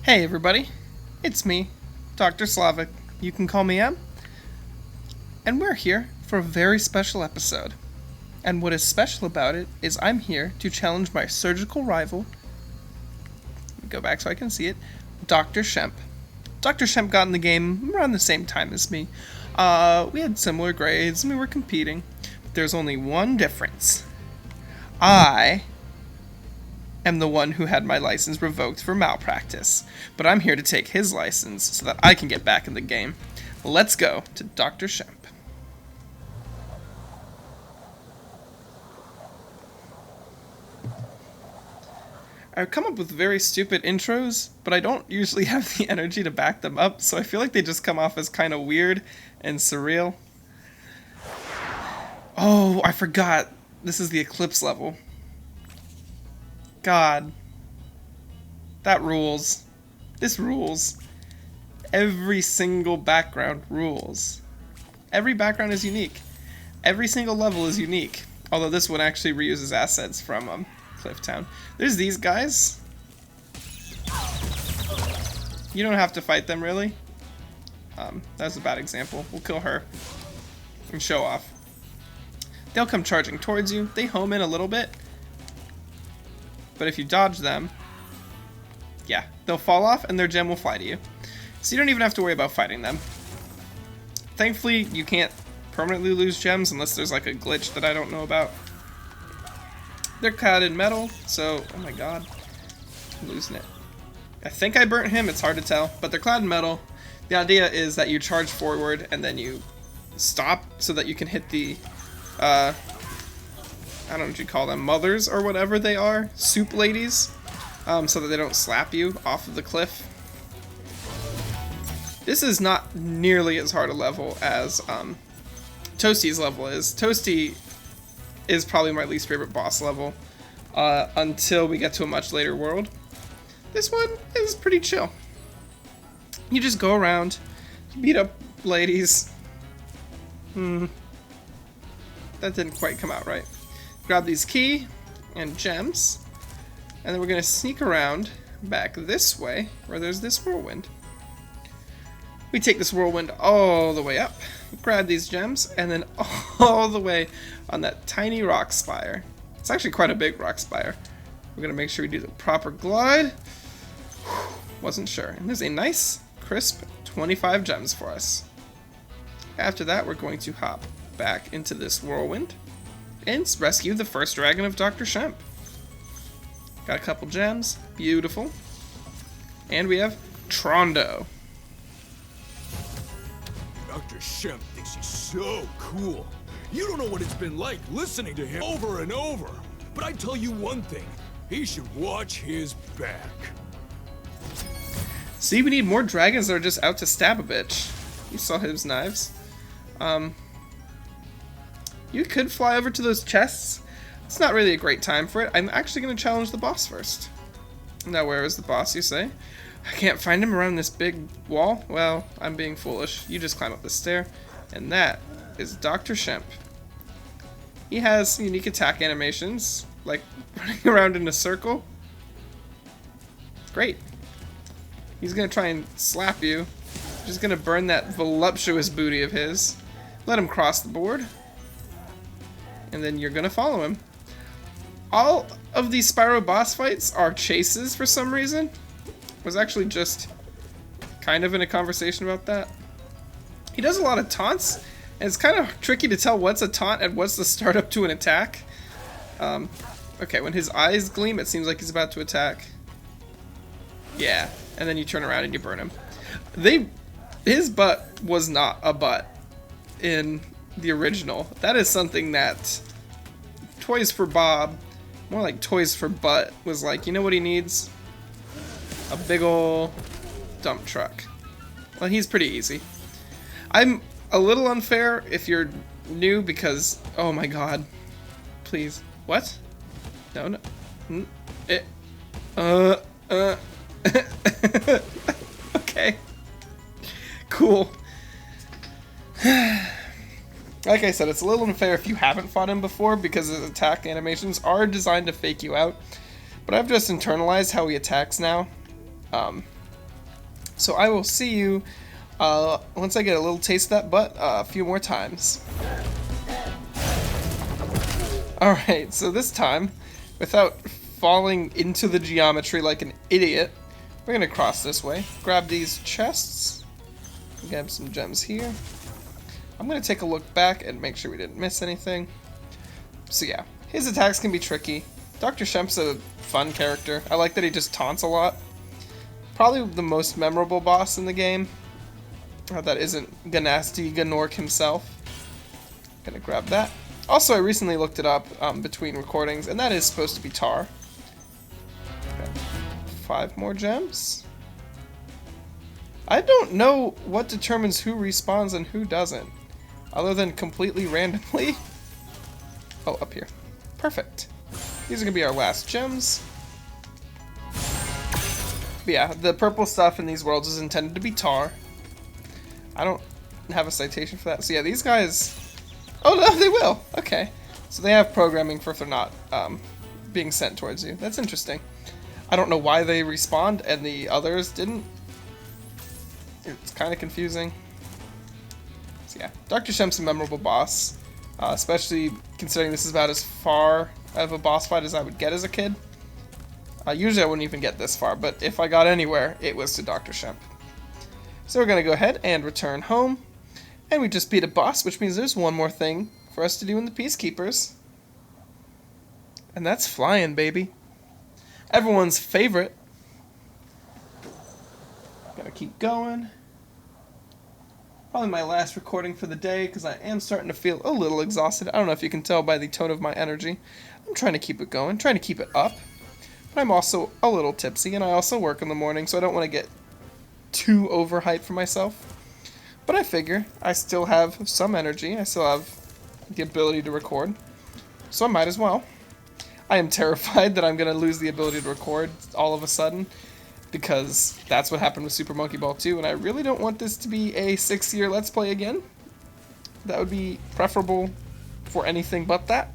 Hey everybody, it's me, Dr. Slavic. You can call me M. And we're here for a very special episode. And what is special about it is I'm here to challenge my surgical rival. Let me go back so I can see it. Dr. Shemp. Dr. Shemp got in the game around the same time as me. We had similar grades and we were competing. But there's only one difference. I am the one who had my license revoked for malpractice, but I'm here to take his license so that I can get back in the game. Let's go to Dr. Shemp. I've come up with very stupid intros, but I don't usually have the energy to back them up, so I feel like they just come off as kind of weird and surreal. Oh, I forgot. This is the Eclipse level. God. That rules. This rules. Every single background rules. Every background is unique. Every single level is unique. Although this one actually reuses assets from Clifftown. There's these guys. You don't have to fight them, really. That's a bad example. We'll kill her and show off. They'll come charging towards you. They home in a little bit. But if you dodge them, yeah, they'll fall off and their gem will fly to you. So you don't even have to worry about fighting them. Thankfully, you can't permanently lose gems unless there's like a glitch that I don't know about. They're clad in metal, so, oh my god, I'm losing it. I think I burnt him, it's hard to tell, but they're clad in metal. The idea is that you charge forward and then you stop so that you can hit the, I don't know what you call them, mothers or whatever they are, soup ladies, so that they don't slap you off of the cliff. This is not nearly as hard a level as Toasty's level is. Toasty is probably my least favorite boss level until we get to a much later world. This one is pretty chill. You just go around, beat up ladies. That didn't quite come out right. Grab these key and gems, and then we're gonna sneak around back this way where there's this whirlwind. We take this whirlwind all the way up, grab these gems, and then all the way on that tiny rock spire. It's actually quite a big rock spire. We're gonna make sure we do the proper glide. Wasn't sure. And there's a nice, crisp 25 gems for us. After that, we're going to hop back into this whirlwind and rescue the first dragon of Dr. Shemp. Got a couple gems. Beautiful. And we have Trondo. Dr. Shemp thinks he's so cool. You don't know what it's been like listening to him over and over. But I tell you one thing, he should watch his back. See, we need more dragons that are just out to stab a bitch. You saw his knives. You could fly over to those chests. It's not really a great time for it. I'm actually going to challenge the boss first. Now, where is the boss, you say? I can't find him around this big wall? Well, I'm being foolish. You just climb up the stair. And that is Dr. Shemp. He has unique attack animations, like running around in a circle. Great. He's going to try and slap you. Just going to burn that voluptuous booty of his. Let him cross the board. And then you're going to follow him. All of these Spyro boss fights are chases for some reason. I was actually just kind of in a conversation about that. He does a lot of taunts, and it's kind of tricky to tell what's a taunt and what's the start up to an attack. Okay, when his eyes gleam, it seems like he's about to attack. Yeah, and then you turn around and you burn him. His butt was not a butt in the original. That is something that Toys for Bob, more like Toys for Butt, was like, you know what he needs? A big ol' dump truck. Well, he's pretty easy. I'm a little unfair if you're new because, oh my god. Please. What? No. Okay. Cool. Like I said, it's a little unfair if you haven't fought him before because his attack animations are designed to fake you out. But I've just internalized how he attacks now. So I will see you once I get a little taste of that butt a few more times. Alright, so this time, without falling into the geometry like an idiot, we're going to cross this way, grab these chests, grab some gems here. I'm going to take a look back and make sure we didn't miss anything. So yeah, his attacks can be tricky. Dr. Shemp's a fun character. I like that he just taunts a lot. Probably the most memorable boss in the game. That isn't Ganasty Ganork himself. Gonna grab that. Also, I recently looked it up between recordings, and that is supposed to be Tar. Okay. 5 more gems. I don't know what determines who respawns and who doesn't, other than completely randomly. Oh, up here. Perfect. These are gonna be our last gems. But yeah, the purple stuff in these worlds is intended to be Tar. I don't have a citation for that. So yeah, these guys... Oh no, they will! Okay. So they have programming for if they're not being sent towards you. That's interesting. I don't know why they respawned and the others didn't. It's kind of confusing. So yeah, Dr. Shemp's a memorable boss. Especially considering this is about as far of a boss fight as I would get as a kid. Usually I wouldn't even get this far, but if I got anywhere, it was to Dr. Shemp. So we're going to go ahead and return home. And we just beat a boss, which means there's one more thing for us to do in the Peacekeepers. And that's flying, baby. Everyone's favorite. Gotta keep going. Probably my last recording for the day, because I am starting to feel a little exhausted. I don't know if you can tell by the tone of my energy. I'm trying to keep it going, trying to keep it up. But I'm also a little tipsy, and I also work in the morning, so I don't want to get too overhyped for myself. But I figure I still have some energy. I still have the ability to record. So I might as well. I am terrified that I'm going to lose the ability to record all of a sudden, because that's what happened with Super Monkey Ball 2, and I really don't want this to be a 6-year Let's Play again. That would be preferable for anything but that.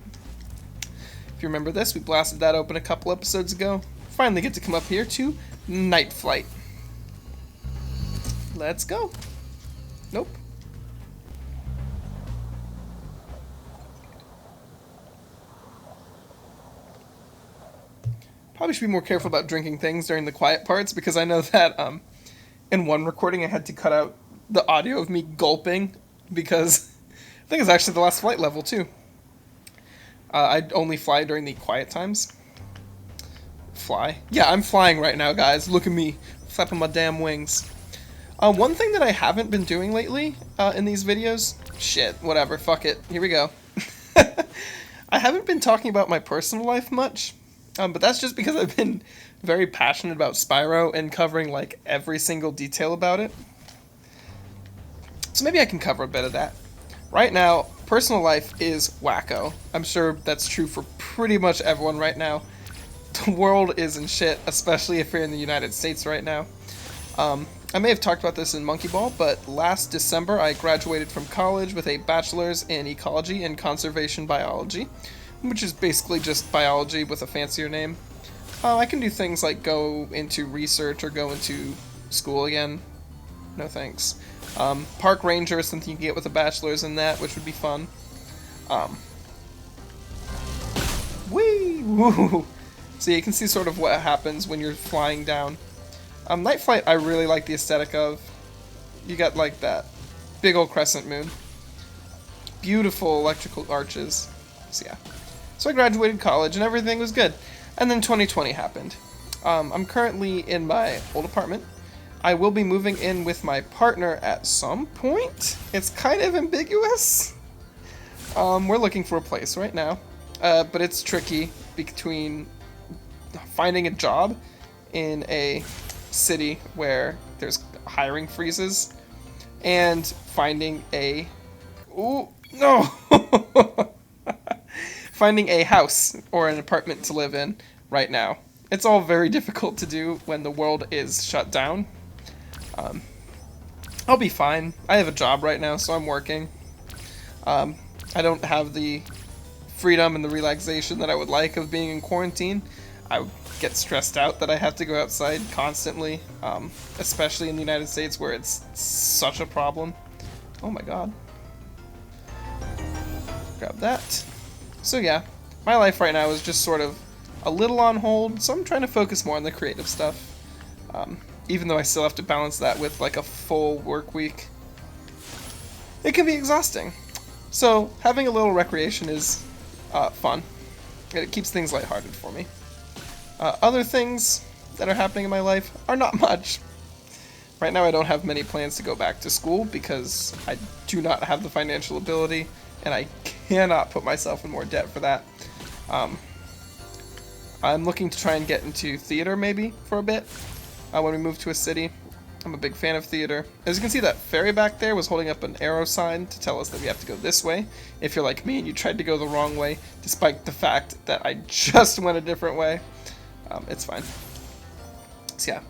If you remember this, we blasted that open a couple episodes ago. Finally get to come up here to Night Flight. Let's go. Nope. Probably should be more careful about drinking things during the quiet parts, because I know that in one recording I had to cut out the audio of me gulping, because I think it's actually the last flight level too. I'd only fly during the quiet times. Fly? Yeah, I'm flying right now, guys. Look at me, flapping my damn wings. One thing that I haven't been doing lately in these videos... Shit, whatever, fuck it. Here we go. I haven't been talking about my personal life much, but that's just because I've been very passionate about Spyro and covering, like, every single detail about it. So maybe I can cover a bit of that. Right now, personal life is wacko. I'm sure that's true for pretty much everyone right now. The world is in shit, especially if you're in the United States right now. I may have talked about this in Monkey Ball, but last December I graduated from college with a bachelor's in ecology and conservation biology, which is basically just biology with a fancier name. I can do things like go into research or go into school again. No thanks. Park ranger is something you can get with a bachelor's in that, which would be fun. Whee! Woo! So you can see sort of what happens when you're flying down. Night Flight I really like the aesthetic of. You got like that big old crescent moon. Beautiful electrical arches. So yeah. So I graduated college and everything was good. And then 2020 happened. I'm currently in my old apartment. I will be moving in with my partner at some point. It's kind of ambiguous. We're looking for a place right now. But it's tricky between finding a job in a city where there's hiring freezes and finding a... Ooh, no! Finding a house or an apartment to live in right now. It's all very difficult to do when the world is shut down. I'll be fine. I have a job right now, so I'm working. I don't have the freedom and the relaxation that I would like of being in quarantine. I get stressed out that I have to go outside constantly, especially in the United States where it's such a problem. Oh my god. Grab that. So yeah, my life right now is just sort of a little on hold, so I'm trying to focus more on the creative stuff. Even though I still have to balance that with like a full work week. It can be exhausting. So having a little recreation is fun. And it keeps things lighthearted for me. Other things that are happening in my life are not much. Right now I don't have many plans to go back to school because I do not have the financial ability and I cannot put myself in more debt for that. I'm looking to try and get into theater maybe for a bit when we move to a city. I'm a big fan of theater. As you can see, that fairy back there was holding up an arrow sign to tell us that we have to go this way. If you're like me and you tried to go the wrong way, despite the fact that I just went a different way, it's fine. So yeah,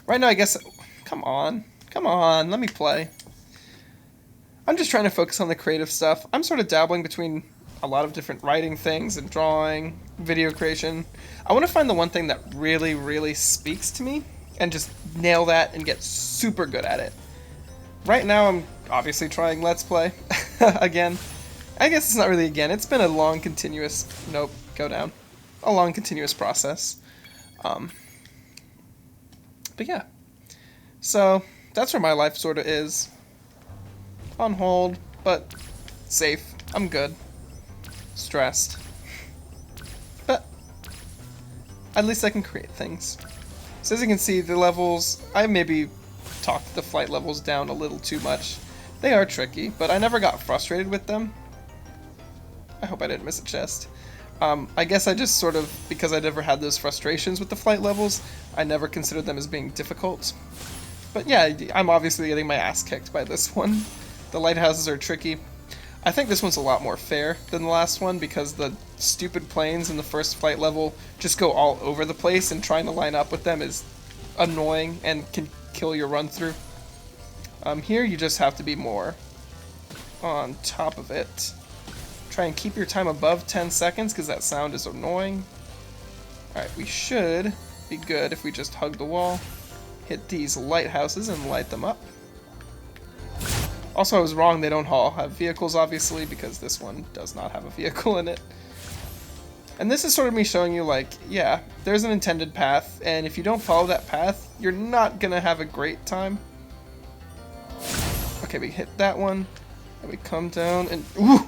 right now I guess, come on, let me play. I'm just trying to focus on the creative stuff. I'm sort of dabbling between a lot of different writing things and drawing, video creation. I want to find the one thing that really, really speaks to me and just nail that and get super good at it. Right now I'm obviously trying Let's Play again. I guess it's not really again. It's been a long continuous, nope, go down. A long continuous process. But yeah. So that's where my life sort of is. On hold, but safe. I'm good. Stressed. But at least I can create things. So as you can see, the levels, I maybe talked the flight levels down a little too much. They are tricky, but I never got frustrated with them. I hope I didn't miss a chest. I guess I just sort of, because I never had those frustrations with the flight levels, I never considered them as being difficult. But yeah, I'm obviously getting my ass kicked by this one. The lighthouses are tricky. I think this one's a lot more fair than the last one because the stupid planes in the first flight level just go all over the place and trying to line up with them is annoying and can kill your run through. Here you just have to be more on top of it. Try and keep your time above 10 seconds because that sound is annoying. Alright, we should be good if we just hug the wall, hit these lighthouses and light them up. Also, I was wrong, they don't all have vehicles, obviously, because this one does not have a vehicle in it. And this is sort of me showing you, like, yeah, there's an intended path, and if you don't follow that path, you're not gonna have a great time. Okay, we hit that one, and we come down, and ooh,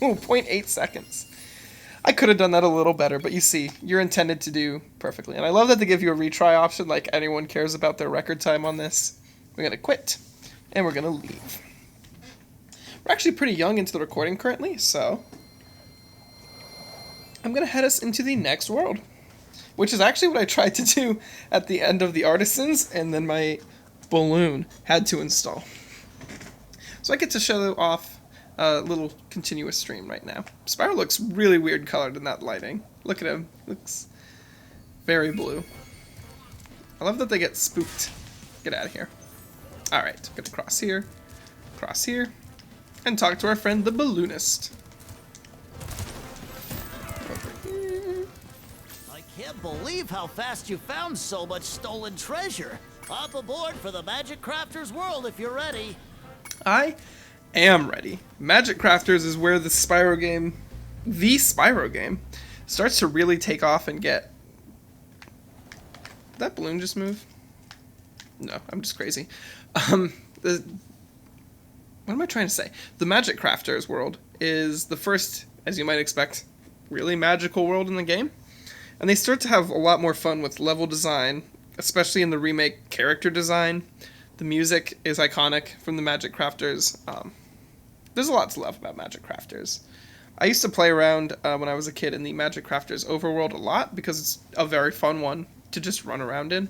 0.8 seconds. I could have done that a little better, but you see, you're intended to do perfectly. And I love that they give you a retry option, like anyone cares about their record time on this. We're gonna quit, and we're gonna leave. We're actually pretty young into the recording currently, so I'm going to head us into the next world, which is actually what I tried to do at the end of the Artisans, and then my balloon had to install. So I get to show off a little continuous stream right now. Spyro looks really weird colored in that lighting. Look at him. Looks very blue. I love that they get spooked. Get out of here. Alright, get to cross here, and talk to our friend the balloonist. Over here. I can't believe how fast you found so much stolen treasure. Hop aboard for the Magic Crafters world if you're ready. I am ready. Magic Crafters is where the Spyro game, starts to really take off and get... Did that balloon just move? No, I'm just crazy. What am I trying to say? The Magic Crafters world is the first, as you might expect, really magical world in the game. And they start to have a lot more fun with level design, especially in the remake character design. The music is iconic from the Magic Crafters. There's a lot to love about Magic Crafters. I used to play around when I was a kid in the Magic Crafters overworld a lot because it's a very fun one to just run around in.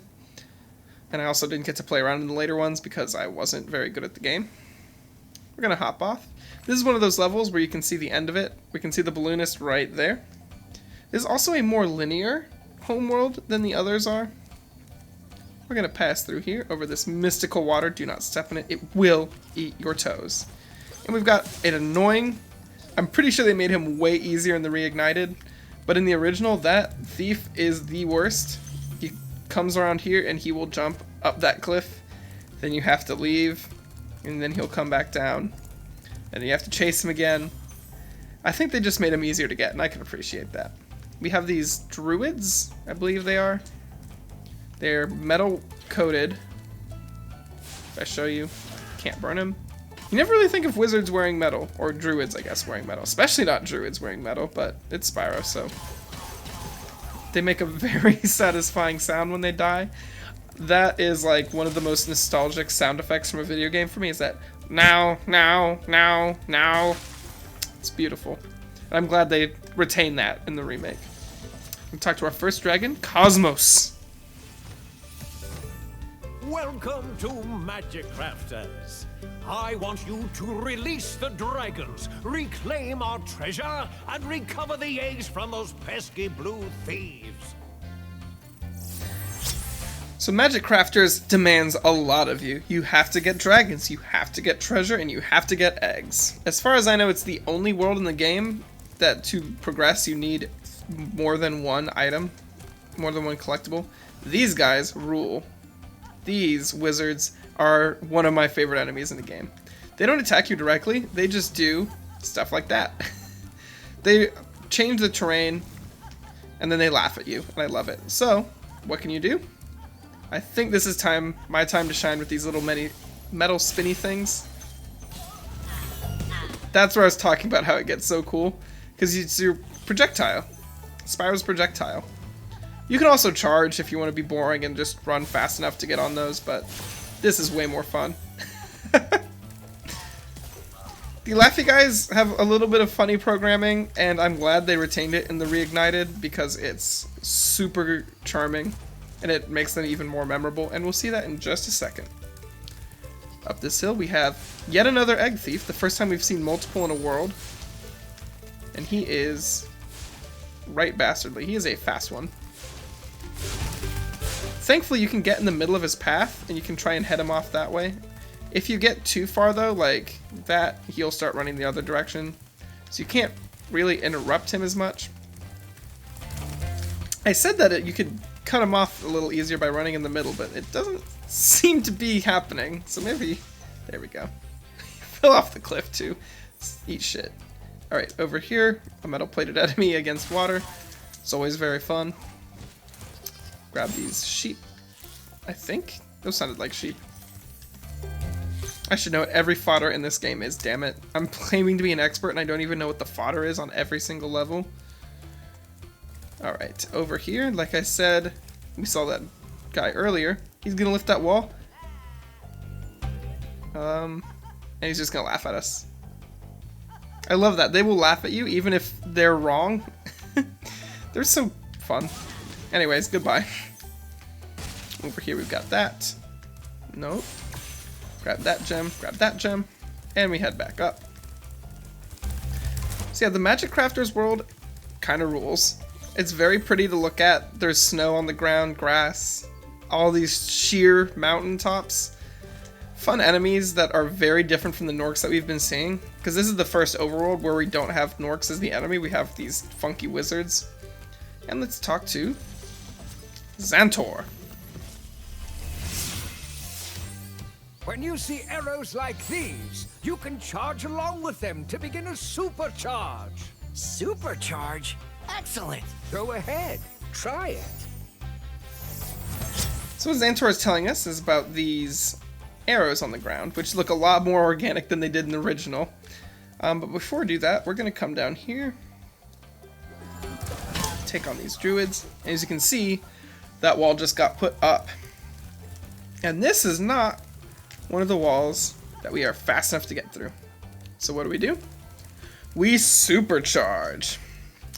And I also didn't get to play around in the later ones because I wasn't very good at the game. We're going to hop off. This is one of those levels where you can see the end of it. We can see the balloonist right there. There's also a more linear homeworld than the others are. We're going to pass through here over this mystical water. Do not step in it. It will eat your toes. And we've got an annoying... I'm pretty sure they made him way easier in the Reignited, But in the original, that thief is the worst. He comes around here and he will jump up that cliff. Then you have to leave, and then he'll come back down. And you have to chase him again. I think they just made him easier to get, and I can appreciate that. We have these druids, I believe they are. They're metal coated. If I show you, can't burn them. You never really think of wizards wearing metal, or druids, I guess, wearing metal. Especially not druids wearing metal, but it's Spyro, so. They make a very satisfying sound when they die. That is like one of the most nostalgic sound effects from a video game for me, is that now, now, now, now. It's beautiful. And I'm glad they retained that in the remake. We talk to our first dragon, Cosmos. Welcome to Magic Crafters. I want you to release the dragons, reclaim our treasure, and recover the eggs from those pesky blue thieves. So Magic Crafters demands a lot of you. You have to get dragons, you have to get treasure, and you have to get eggs. As far as I know, it's the only world in the game that to progress you need more than one item, more than one collectible. These guys rule. These wizards are one of my favorite enemies in the game. They don't attack you directly, they just do stuff like that. They change the terrain, and then they laugh at you, and I love it. So, what can you do? I think this is my time to shine with these little metal spinny things. That's where I was talking about how it gets so cool, because it's your projectile. Spyro's projectile. You can also charge if you want to be boring and just run fast enough to get on those, but this is way more fun. The Laffy guys have a little bit of funny programming, and I'm glad they retained it in the Reignited because it's super charming, and it makes them even more memorable, and we'll see that in just a second. Up this hill we have yet another egg thief, the first time we've seen multiple in a world, and he is right bastardly. He is a fast one. Thankfully you can get in the middle of his path and you can try and head him off that way. If you get too far though, like that, he'll start running the other direction. So you can't really interrupt him as much. I said that you could cut him off a little easier by running in the middle, but it doesn't seem to be happening. So maybe, there we go. Fell off the cliff too. Eat shit. Alright, over here, a metal plated enemy against water. It's always very fun. Grab these sheep. I think those sounded like sheep. I should know what every fodder in this game is, damn it. I'm claiming to be an expert and I don't even know what the fodder is on every single level. Alright, over here, like I said, we saw that guy earlier. He's gonna lift that wall. And he's just gonna laugh at us. I love that. They will laugh at you even if they're wrong. They're so fun. Anyways, goodbye. Over here we've got that. Nope. Grab that gem, and we head back up. So yeah, the Magic Crafters world kind of rules. It's very pretty to look at. There's snow on the ground, grass, all these sheer mountain tops. Fun enemies that are very different from the Norks that we've been seeing. Because this is the first overworld where we don't have Norks as the enemy. We have these funky wizards. And let's talk to Xantor. When you see arrows like these, you can charge along with them to begin a supercharge. Supercharge? Excellent! Go ahead, try it. So what Xantor is telling us is about these arrows on the ground, which look a lot more organic than they did in the original. But before we do that, we're going to come down here, take on these druids, and as you can see, that wall just got put up. And this is not one of the walls that we are fast enough to get through. So what do? We supercharge.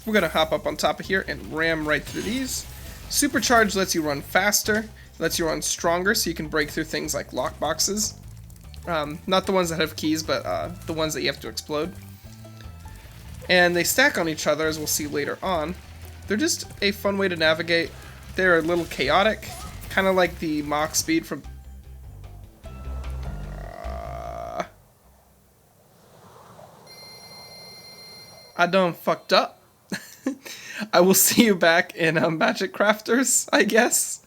We're going to hop up on top of here and ram right through these. Supercharge lets you run faster, lets you run stronger so you can break through things like lockboxes. Not the ones that have keys, but the ones that you have to explode. And they stack on each other, as we'll see later on. They're just a fun way to navigate. They're a little chaotic, kind of like the Mach speed from... I done fucked up. I will see you back in Magic Crafters, I guess.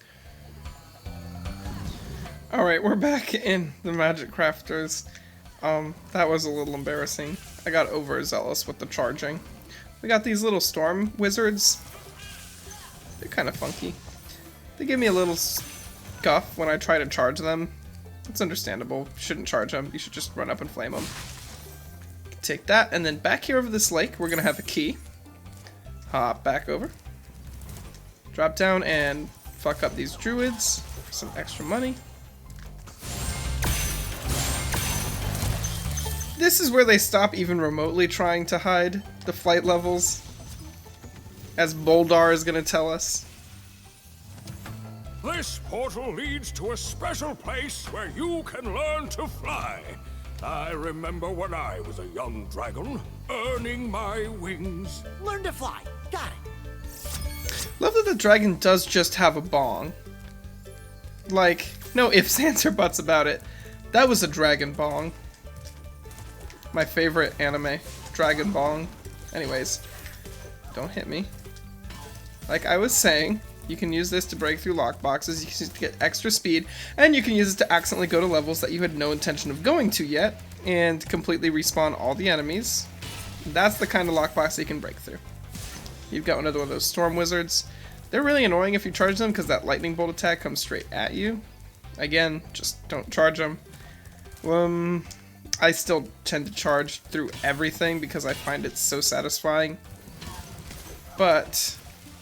Alright, we're back in the Magic Crafters. That was a little embarrassing. I got overzealous with the charging. We got these little storm wizards. They're kind of funky. They give me a little scuff when I try to charge them. It's understandable. You shouldn't charge them. You should just run up and flame them. Take that, and then back here over this lake, we're gonna have a key. Hop back over. Drop down and fuck up these druids for some extra money. This is where they stop even remotely trying to hide the flight levels, as Boldar is gonna tell us. This portal leads to a special place where you can learn to fly. I remember when I was a young dragon, earning my wings. Learn to fly. Got it. Love that the dragon does just have a bong. Like, no ifs, ands, or buts about it. That was a dragon bong. My favorite anime, Dragon Bong. Anyways, don't hit me. Like I was saying, you can use this to break through lockboxes, you can use it to get extra speed, and you can use it to accidentally go to levels that you had no intention of going to yet, and completely respawn all the enemies. That's the kind of lockbox that you can break through. You've got another one of those storm wizards. They're really annoying if you charge them, because that lightning bolt attack comes straight at you. Again, just don't charge them. I still tend to charge through everything because I find it so satisfying. But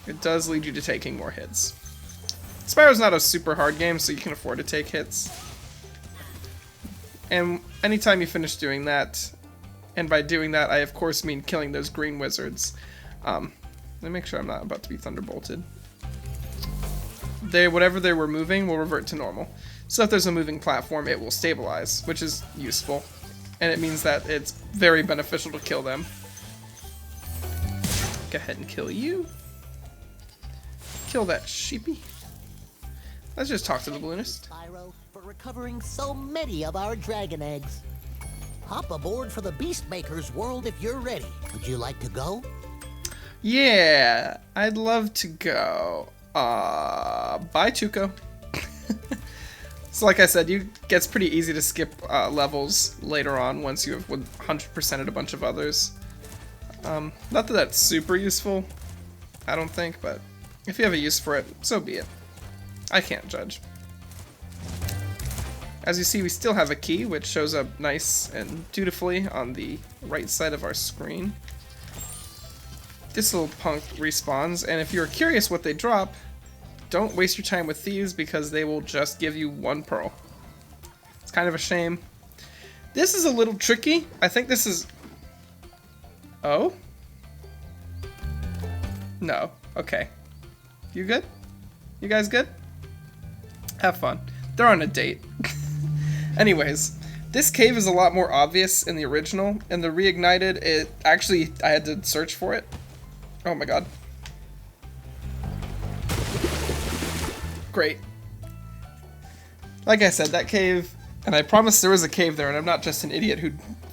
it does lead you to taking more hits. Spyro's not a super hard game, so you can afford to take hits. And anytime you finish doing that, and by doing that I of course mean killing those green wizards. Let me make sure I'm not about to be thunderbolted. Whatever they were moving will revert to normal. So if there's a moving platform, it will stabilize, which is useful. And it means that it's very beneficial to kill them. Go ahead and kill you. Kill that sheepy. Let's just talk to the balloonist. Spyro, for recovering so many of our dragon eggs. Hop aboard for the Beastmaker's world if you're ready. Would you like to go? Yeah, I'd love to go. Bye, Tuco. So like I said, it gets pretty easy to skip levels later on once you have 100%ed a bunch of others. Not that that's super useful, I don't think, but if you have a use for it, so be it. I can't judge. As you see, we still have a key, which shows up nice and dutifully on the right side of our screen. This little punk respawns, and if you're curious what they drop, don't waste your time with thieves because they will just give you 1 pearl. It's kind of a shame. This is a little tricky. I think this is... Oh? No. Okay. You good? You guys good? Have fun. They're on a date. Anyways, this cave is a lot more obvious in the original. In the Reignited, I had to search for it. Oh my god. Great. Like I said, that cave, and I promised there was a cave there, and I'm not just an idiot who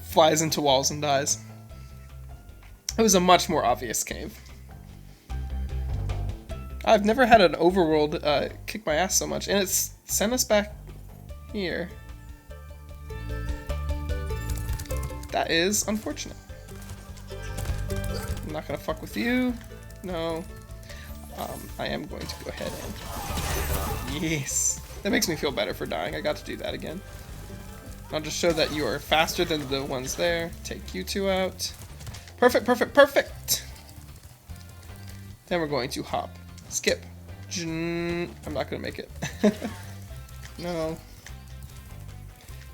flies into walls and dies. It was a much more obvious cave. I've never had an overworld kick my ass so much, and it's sent us back here. That is unfortunate. I'm not gonna fuck with you. No. I am going to go ahead and... Yes. That makes me feel better for dying. I got to do that again. I'll just show that you are faster than the ones there. Take you two out. Perfect, perfect, perfect! Then we're going to hop. Skip. I'm not going to make it. No.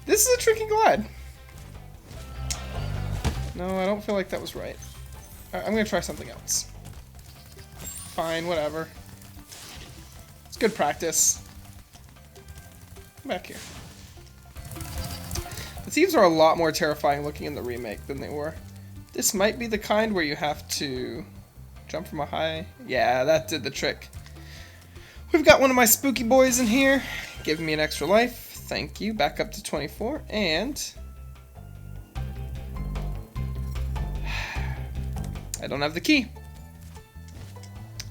This is a tricky glide. No, I don't feel like that was right. I'm going to try something else. Fine, whatever. It's good practice. Come back here. The thieves are a lot more terrifying looking in the remake than they were. This might be the kind where you have to jump from a high... Yeah, that did the trick. We've got one of my spooky boys in here, giving me an extra life. Thank you. Back up to 24, and... I don't have the key.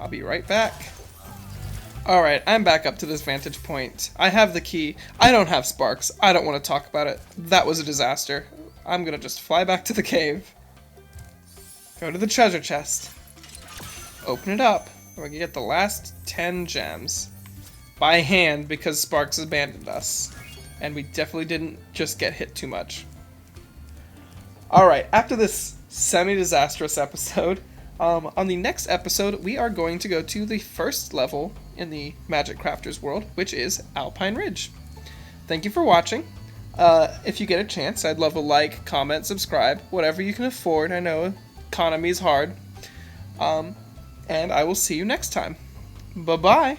I'll be right back. Alright, I'm back up to this vantage point. I have the key. I don't have sparks. I don't want to talk about it. That was a disaster. I'm gonna just fly back to the cave. Go to the treasure chest. Open it up. We're gonna get the last 10 gems. By hand, because Sparks abandoned us. And we definitely didn't just get hit too much. Alright, after this semi-disastrous episode, on the next episode, we are going to go to the first level in the Magic Crafters world, which is Alpine Ridge. Thank you for watching. If you get a chance, I'd love a like, comment, subscribe, whatever you can afford. I know economy is hard. And I will see you next time. Bye-bye.